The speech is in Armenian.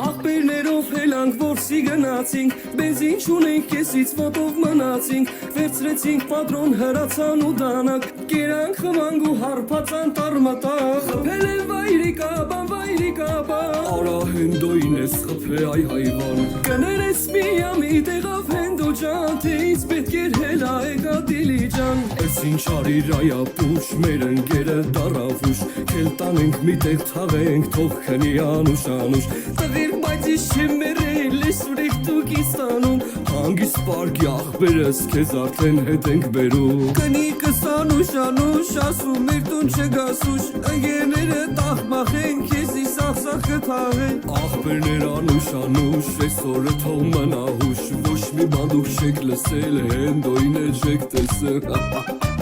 Աղբերներով հելանք որսի գնացինք Բենզին չունենք կեսից ոտով մնացինք Վերցրեցինք պատրոն հրացան ու դանակ Կերանք խվանք ու հարպացան տարմատակ Խպել են վայրի կաբան Արա հենդոին ես խպե այ հայվան Կներես միամի տեղավ հենդո ջան Թե ինձ պետք էր հելա եկա դիլի ջան Ես ինչ արիր այա պուշ մեր ընկերը դարավուշ Կել տանենք մի տեղ թաղենք թող քնի անուշ Տղիր բայց իս չեմ մերել ես ուրեք դուք իստանում Հանգիս պարգի աղբերս կեզ արդեն հետ ենք բերում Կնիկս անուշ ասում մեր տուն չգասուշ Ընգերները տախմախ են կեզ իս աղսախ կթաղեն Աղբերներ անուշ ես օրը թող մնա հուշ Ոչ մի բան դուք չեք լսել հենդոյն է չեք տեսել